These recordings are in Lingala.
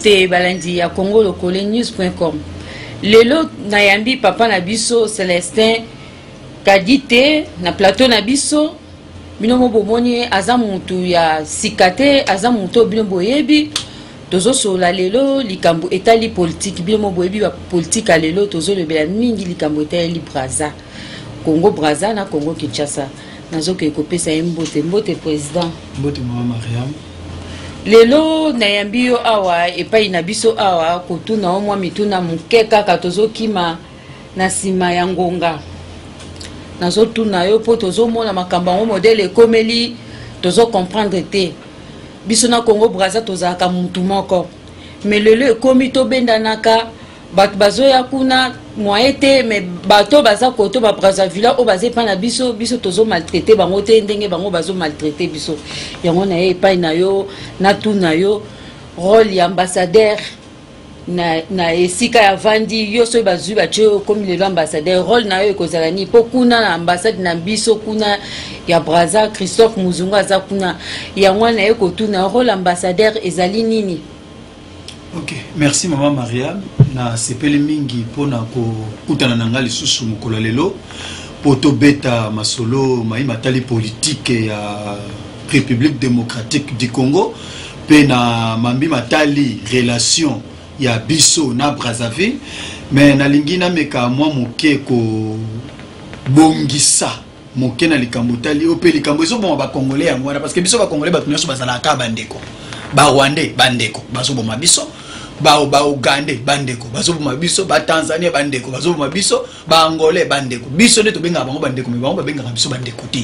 Mbote balandi ya Congo Lokole news.com. Lelo nayambi papa na biso Celestin Kadite na plateau na biso bino mobomoni aza muntu ya sikate aza muntu bino boyebi tozo sola lelo likambo etali politique bino moboyebi ba politique lelo tozo lebela mingi likambo etali Braza Congo Braza na Congo Kinshasa nazo ke kopesa mbote président mbote mama Mariam lelo nayambi yo awa epai na biso awa kotuna omwa mituna mukeka katozo kima na sima ya ngonga nazo tuna yo po tozo mona makamba ngo modèle ekomeli tozo comprendre te biso na Congo Braza tozaka muntu moko mais lelo ekomi to bendanaka bat bazo ya kuna moyete mais bato baza koto ba Brazzaville o bazé pa na biso tozo maltraiter bango te ndenge bango bazo maltraiter biso yango na epai na yo na tuna yo rôle ya ambassadeur na esika ya vandi yo so bazui bacho comme le ambassadeur rôle na yo ekozala ni po kuna na ambassade na biso kuna ya Braza Christophe Muzungu aza kuna yango na ye kotuna rôle ambassadeur ezali nini. Ok, merci maman Mariam na sepeli mingi pona ko kutana na ngali susu mukolo lelo poto beta masolo mai matali politique ya République démocratique du Congo pe na mambi matali relation ya biso na Brazzaville mais na lingina meka mwa moke ko bongisa moke na likambo tali ope likambo zo bon ba congolais ya ngwana parce que biso ba congolais ba tunyoso bazala ka bandeko ba rwandais bandeko bazo boma biso ba Ugandais bandeko bazo boma biso ba Tanzania bandeko bazo boma biso ba Angolais bandeko biso ne to benga bango bandeko mais bango ba benga biso bandeko te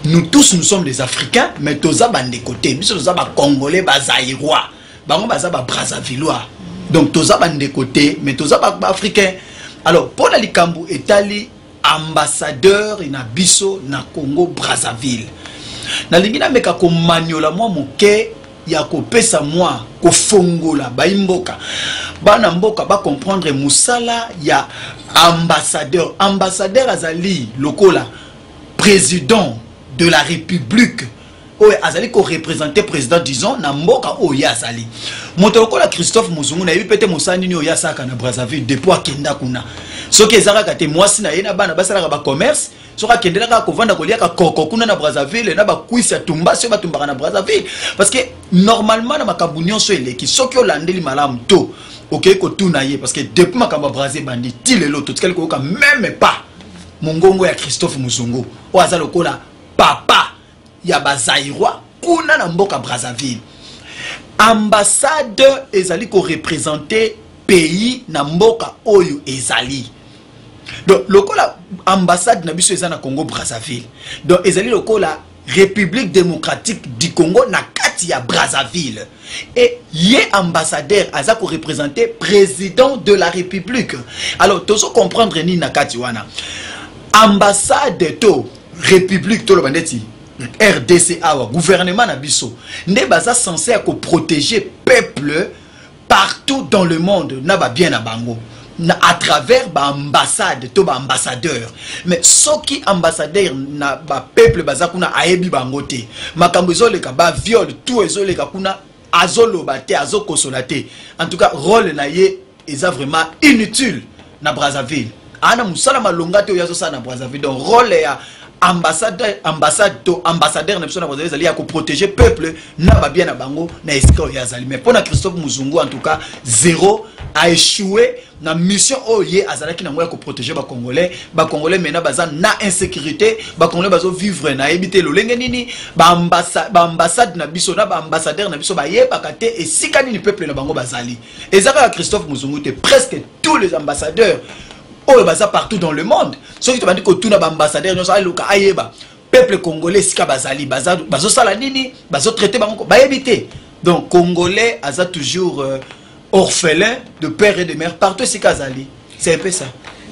nous tous nous sommes des Africains mais toza bandeko te biso toza ba Congolais ba Zaïrois bango baza ba Brazzavillois donc toza bandeko te mais toza ba Africains. Alors pour la likambo etali ambassadeur na biso na Congo Brazzaville na lingina meka ko maniola mwa moke ya ko pesa mwa ko fongola ba imboka bana mboka ba comprendre musala ya ambassadeur azali lokola président de la République oye azali ko représenter président disons na mboka oye azali moto lokola Christophe Muzungu na yebi pete mosani ni oya saka na Brazzaville depuis akenda kuna soki ezaka kate mwasi na yena bana basala ba commerce soka kendela ka kovanda kolia ka koko kuna na Brazzaville na ba kuisa tumba so batumbaka na Brazzaville parce que normalement na makabunyo so eleki soki olandeli malamu to OK ko tuna ye parce que depuis makamba Brazzaville bandi tilelo to tikali ko ka même pas mongongo ya Christophe Muzungu o azala lokola papa ya bazaïrois kuna na mboka Brazzaville ambassade ezali ko représenter pays na mboka oyo ezali. Donc lokola ambassade na biso ezana Congo Brazzaville donc ezali lokola République démocratique du Congo na kati ya Brazzaville et ye ambassadeur aza ko représenter président de la République. Alors tozo comprendre ni na kati wana ambassade to République to lo bandeti RDC awa gouvernement na biso nde baza censé ko protéger peuple partout dans le monde na ba bien na bango à travers ba ambassade to ba ambassadeur mais soki ambassadeur na ba peuple baza kuna ayebi bango te makambo ezoleka ba viol tout ezoleka kuna azoloba te azokosola te en tout cas rôle na ye eza vraiment inutile na Brazzaville ana musala malonga te oyazo sa na Brazzaville donc rôle ya ambassadeur na biso na Brazzaville zali ya ko protéger peuple na ba bien na bango na esika oyazali mais pour na Christophe Muzungu en tout cas zéro a échoué na mission oye azalaki na ngoya ko protéger ba congolais mena baza na insécurité ba congolais bazo vivre na ebité lolenge nini ba ambassade na biso na ba ambassadeur na biso ba yebaka te esika nini peuple na bango bazali ezaka Christophe Muzungu te presque tous les ambassadeurs oh baza partout dans le monde ceux qui te bandit ko tuna ba ambassadeur nyo sa luka ayeba peuple congolais sika bazali bazo sala nini bazo traiter bango ba yebité donc congolais aza toujours orphelin de père et de mère partout sika azali c'est un peu ça.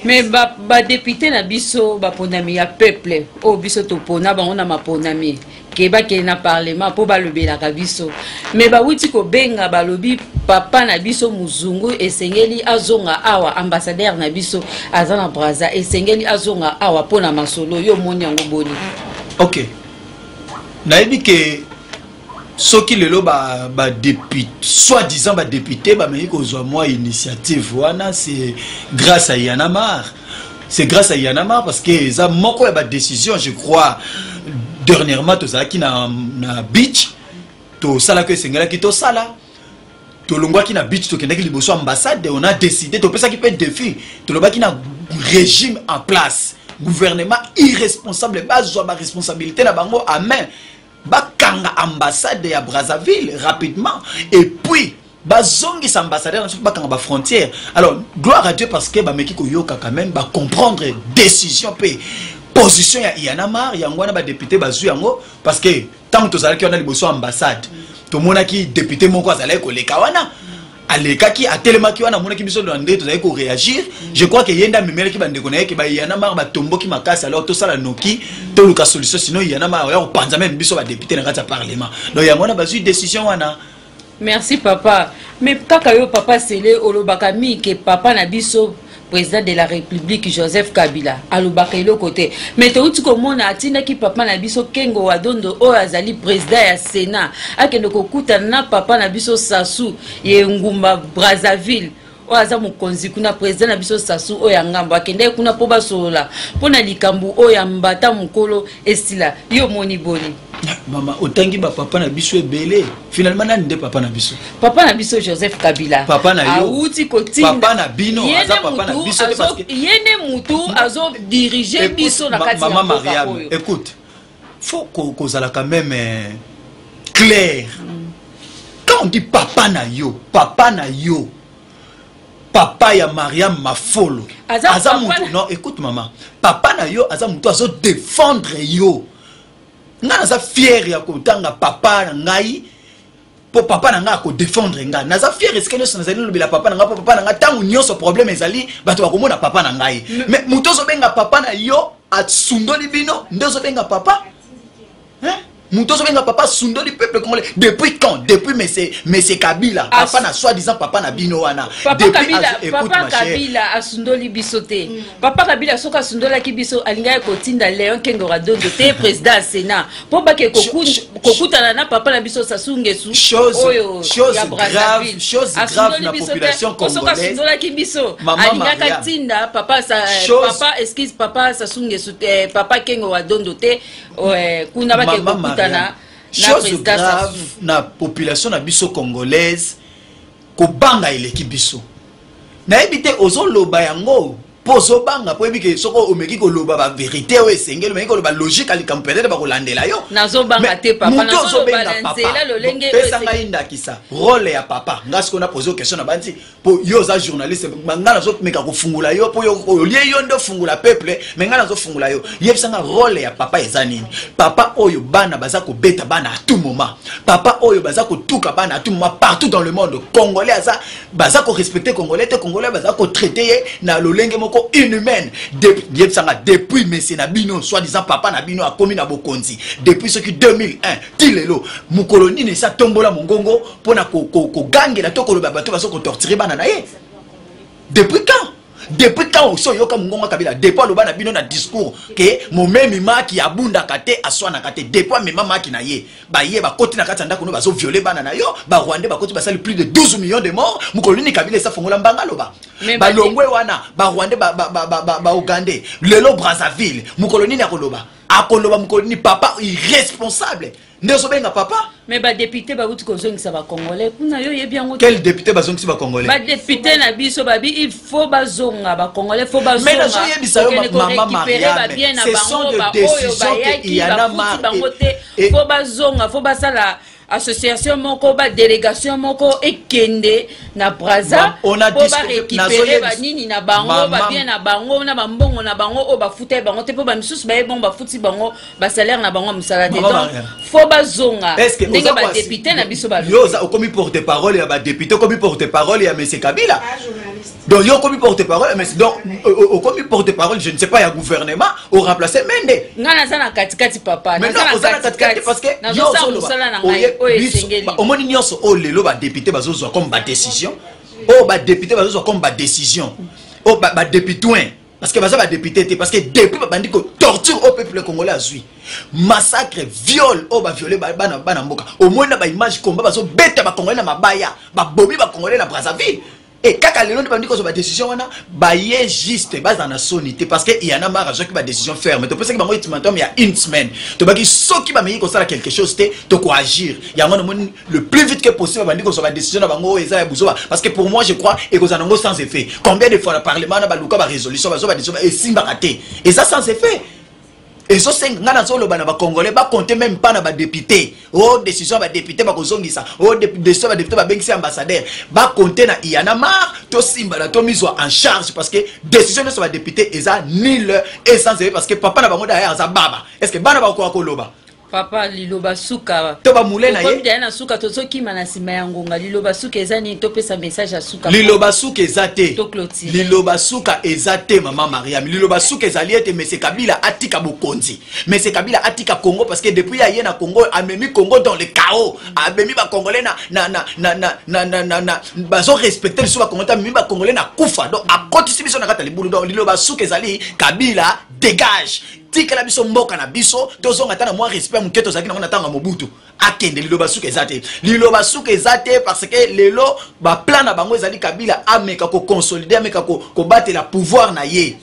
Mais ba député na biso ba ponami ya peuple o biso to pona bango na maponami keba ke na parlement po ba lobela ka biso mais ba wuti ko benga ba lobi papa na biso Muzungu esengeli azonga awa ambassadeur na biso azana Brazza esengeli azonga awa pona masolo yo moni yango boni. OK. Na yebi ke ceux qui lelo député soi-disant député mais kozwa moi initiative wana c'est grâce à Yanamar. C'est grâce à Yanamar parce que ça moko ya décision je crois dernièrement to ça qui na beach to sala que sengala ki to sala to longwa ki na beach to kendaki liboso ambassade on a décidé to pesa ki peut défi to loba ki na régime en place gouvernement irresponsable bazwa ba responsabilité na bango à main bakanga ambassade ya Brazzaville rapidement et puis bazongi sa ambassadeur na bakanga ba frontière. Alors gloire à Dieu parce que ba meki ko yoka quand même ba comprendre décision pe position ya Yanamar yango na ba député bazu yango parce que tant que tozalaki on a liboso ambassade to mona ki député moko azalaki ko leka wana alekaki atelemaki wana mona ki biso ndé tozalaki ko réagir. Je crois que yenda memeli ki bande ko na ki ba Yanamar ba tomboki makasi alors to sala noki to luka solution sinon Yanamar ya ko panza même biso ba député na kati parlement donc yango na bazu décision wana. Merci papa. Mais kaka yo papa sele olobaka mi que papa na biso président de la République Joseph Kabila alobaka ilo côté. Mais to uti komona atina ki papa na biso Kengo Wadondo o azali président ya Sénat akende kokuta na papa na biso Sassou ye ngumba Brazzaville o aza mokonzi kuna président na biso Sassou o ya ngambo akende kuna po basola pona likambu o ya mbata mukolo esila yo moni boni. Maman, autant que papa na biso ebele finalement na ndé papa na biso Joseph Kabila papa na yo auti kotinda papa na bino aza papa na biso parce que yene mutu azo diriger biso na kati ya maman Mariam écoute faut qu'on zala quand même clair quand on dit papa na yo papa ya Mariam Mafolo aza mutu non écoute maman papa na yo aza mutu azo défendre yo nga naza fier ya kotanga papa na ngai po papa na nga ko défendre nga naza fier est-ce que nous nazali lobela papa na nga papa na nga tangu nyonso problème ezali bato bakomona papa na ngai mais mutozo benga papa na yo atsundoli bino ndozo benga papa hein mutozo benga papa sundoli peuple congolais depuis quand depuis monsieur Kabila papa na soi-disant papa na bino wana depuis papa Kabila asundoli bisote papa Kabila soka sundola ki biso alinga ko tinda Léon Kengo Wadondo te président Sénat po ba ke kokutana na papa na biso Sassou Nguesso chose grave na population congolaise soka sundola ki biso alinga ka tinda papa excuse papa Sassou Nguesso papa Kengo Wadondo te kuna ba ke chose grave na population na biso congolaise ko banga eleki biso na ebité ozoloba yango pozo banga po ebike soko omeki ko loba ba vérité o esengeli meki ko loba logique ali kampelele ba ko landela yo nazo banga te papa nazo balanzela lolenge pesa ngai ndakisa rôle ya papa ngasiko na poser question na banti po yo za journaliste ngana nazo meka ko fungula yo po yo lie yo ndo fungula peuple mais ngana nazo fungula yo yebisa nga rôle ya papa ezanini papa oyo bana baza ko beta bana à tout moment papa oyo baza ko tuka bana à tout moment partout dans le monde congolais aza baza ko respecter congolais te congolais baza ko traiter na lolenge inhumaine depuis monsieur Nabino soi-disant papa Nabino a commis na bokonzi depuis ce qui 2001 tilelo mukoloni ne sa tombola mongongo pona ko gangela to ko bato baso ko torturer bana na ye depuis quand so yoka mongongo Kabila depuis lo bana bino na discours que mon même maki abunda kate aswana kate depuis même maki na ye ba ye ba koti na kati ndako no bazo violer bana na yo ba Rwanda ba koti basali plus de 12 millions de morts mukoloni Kabila sa fongola mbanga loba ba longwe wana ba Rwanda ba Uganda lelo Brazzaville mukoloni na koloba akoloba mukoloni papa irresponsable ndeso benga papa mais ba député ba buti kozongisa ba congolais kuna yo yebi ngo quel député bazongisa ba congolais ba député na biso babi il faut bazonga ba congolais faut bazonga mais nazo yebisa yo maman Mariam ce sont des décisions que Yanamar faut bazonga faut basala association moko ba délégation moko ekende na Brazza on a dit récupérer ba nini na bango ba bien na bango na bambongo na bango o ba futa bango te po ba misusu ba bon ba futi bango ba salaire na bango musala te donc faut bazonga ndenge ba député na biso ba yo za okomi porte-parole ya ba député okomi porte-parole ya monsieur Kabila donc yo okomi porte-parole mais donc okomi porte-parole je ne sais pas ya gouvernement au remplacer Mende ngana sana katikati papa na sana katikati parce que yo musala na ngai omoni nyonso o lelo ba député bazozwa comme ba décision o ba député bazozwa comme ba décision o ba député parce que baza ba député te parce que depuis ba bandi ko torture au peuple congolais azui massacre viol o ba violer bana mboka au moins na ba image combat bazo beta ba congolais na mabaya ba bobi ba congolais na Brazzaville. Et kaka lelo bandi ko so ba décision wana ba yé juste base na sonité parce que il y en a marre qui ba décision ferme to penser que bango ultimatum il y a une semaine to baki soki ba meyi ko sala quelque chose te to ko agir ya ngona le plus vite que possible bandi ko so ba décision na bango eza ya buzoba parce que pour moi je crois et ko zanango sans effet combien de fois le parlement na ba luka ba résolution ba so ba décision et simba raté et ça sans effet. Et ça c'est ngana solo bana ba congolais ba compter même pas na ba député oh décision ba député ba kozongisa oh décision ba député ba bengisi ambassadeur ba compter na yana mar to simba la to mise en charge parce que décision de ba député eza nul et sans effet parce que papa na bango derrière za baba est-ce que bana ba ko loba papa liloba suka to ba mulena ye comme na suka to soki mana sima ya ngonga liloba suka ezani to pesa message ya suka liloba suka ezate to clôture liloba suka ezate maman Mariam liloba suka ezali ete monsieur Kabila atika bokonzi monsieur Kabila atika Congo parce que depuis ya ye na Congo amemi Congo dans le chaos amemi ba congolais na bazo respecter so ba congolais amemi ba congolais na kufa donc a kotisi biso na kata libulu donc liloba suka ezali Kabila dégage tika la biso mboka na biso tozonga tana moi respect muketo zaki na tanga Mobutu akende liloba suka ezate parce que lelo ba plan na bango ezali Kabila ameka ko consolider ameka ko battre la pouvoir na ye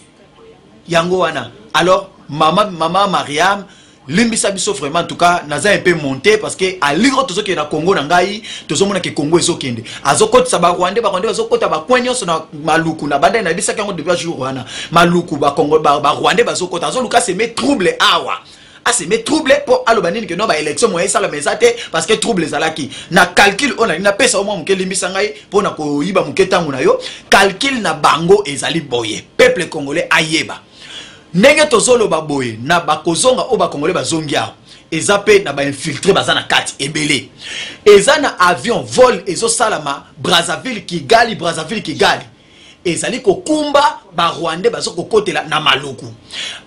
yango wana alors maman Mariam limbisa biso vraiment en tout cas naza un peu monté parce que à liro tozo ki na Congo na ngai tozo mona ke Congo ezokende azokotisa ba Rwanda bazokota ba kwenyoso na maluku na banda na bisa kango depuis jour wana maluku ba Congo ba Rwanda bazokota azoluka se met trouble awa se met trouble pour alobani que non ba élection moyen ça la mesate parce que trouble zalaki na calcul on a na pesa au moins mke limbisa ngai pour na ko yiba mke tangu na yo calcul na bango ezali boye peuple congolais ayeba ndenge tozolo baboye na bakozonga o ba congolais bazongia ezape na ba infiltrer bazana kati ebele ezana avion vol ezo salama Brazzaville Kigali ezali kokumba ba Rwandais bazokokotela na maluku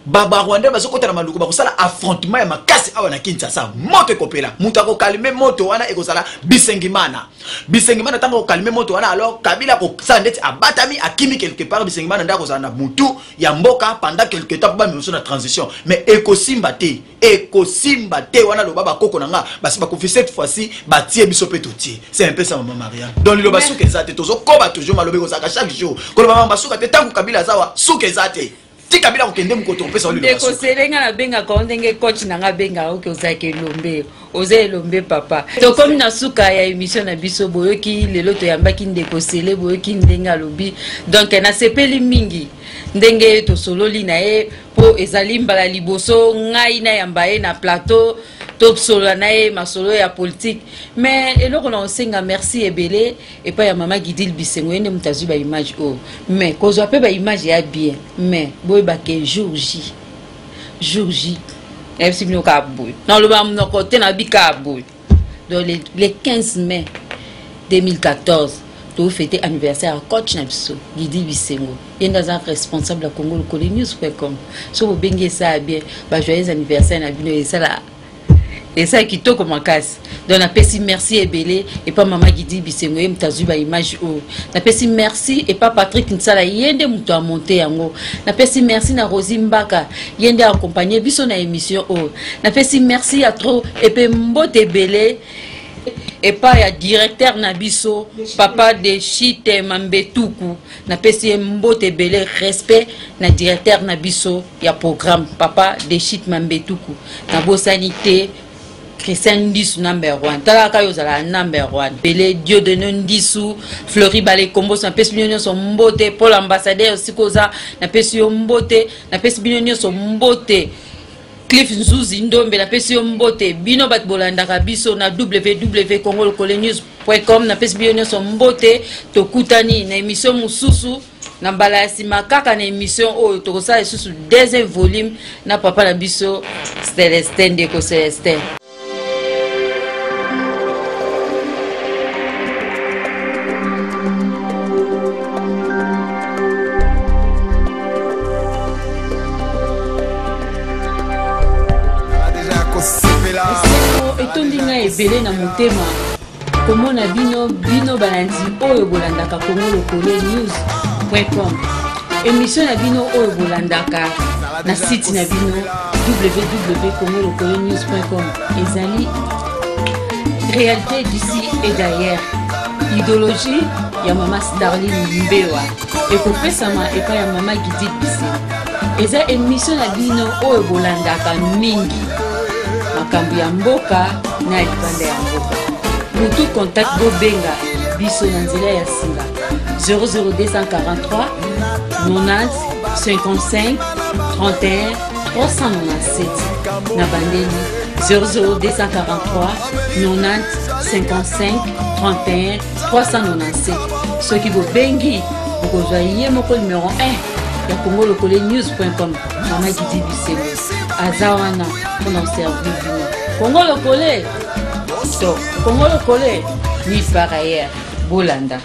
ba Rwandais bazokotela na maluku bakosala affrontement ya makasi awa na Kinshasa moto ekopela mutu akokalme moto wana ekozala bisengimana tango kalme moto wana alors Kabila ko sandeti abatami akimi quelque part bisengimana ndako za na mutu ya mboka pendant quelque temps ba miso na transition mais ekosimba te wana lo baba koko nanga basi ba konfie cette fois-ci ba tie biso petoti c'est un peu ça maman Maria donc le basu ke zate tozo koba toujours malobe ko zaka chaque jour ko maman basuka te tango Kabila zawa suke zate ti Kabila ko kende mko to pesa le basu ko selenga na benga ko ndenge coach nanga benga o ke ozake lombe oze lombe papa to comme na suka ya émission na biso boyoki lelo to yambaki ndeko sele boyoki ndenga lobi donc na sepeli mingi ndenge to sololi na e po ezali mbala liboso ngai na yambaye na plateau top solo na e masolo ya politique mais eloko na osenga merci ebele et pas ya mama Gidil Bisengo ene mutazu ba image o mais kozwa pe ba image ya bien mais boy ba ke jour J FC Minoka boy dans le bam no côté na bika boy donc le 15 mai 2014 to fêter anniversaire à coach na biso Gidil Bisengo yenda za responsable à Congo News.com so bo benge ça bien ba joyeux anniversaire na bino et ça là et ça qui to comme casse donc na pesi merci ebele et pas maman Gidil Bisengo et mtazu ba image o na pesi merci et pas Patrick Nsala yende muto a monter yango na pesi merci na Rosie Mbaka yende accompagner biso na émission o na pesi merci à trop et pe mbote ebele et pas ya directeur na biso papa de Chite Mambetuku na pesi mbote ebele respect na directeur na biso ya programme papa de Chite Mambetuku na bo sanité Christian Ndisu number 1 talaka yozala number 1 Bele Dieu de Ndisu Flori Bale Kombo na pesi binyo so mbote Paul ambassadeur sikoza na pesi mbote na pesi binyo so mbote Cliff Nzuzi Ndombe na pesi mbote bino bat bolandaka biso na www.congolocolenews.com na pesi binyo so mbote tokutani na émission mususu na mbala ya sima kaka na émission oyo tokosala susu deuxième volume na papa na biso Celestin Ndeko Celestin. Ebele na motema komona bino balandi oyo bolandaka congolocolenews.com émission na bino oyo bolandaka na site na bino www.congolocolonews.com ezali réalité d'ici et d'ailleurs, idéologie ya mama Starline Mbewa ekopesama epa ya mama Gidi Bise. Eza émission na bino oyo bolandaka mingi makambo ya mboka na libanda ya mboka. Pour tout contact bobenga biso na nzela ya singa 00243 90 55 31 397 na bandeli 00243 90 55 31 397. Soki bobengi bokozwa ye moko numéro 1 ya congolocolonews.com mama Gidi Bise aza wana mpona servir bino. Congolocole to Congolocole ni par ailleurs bolanda.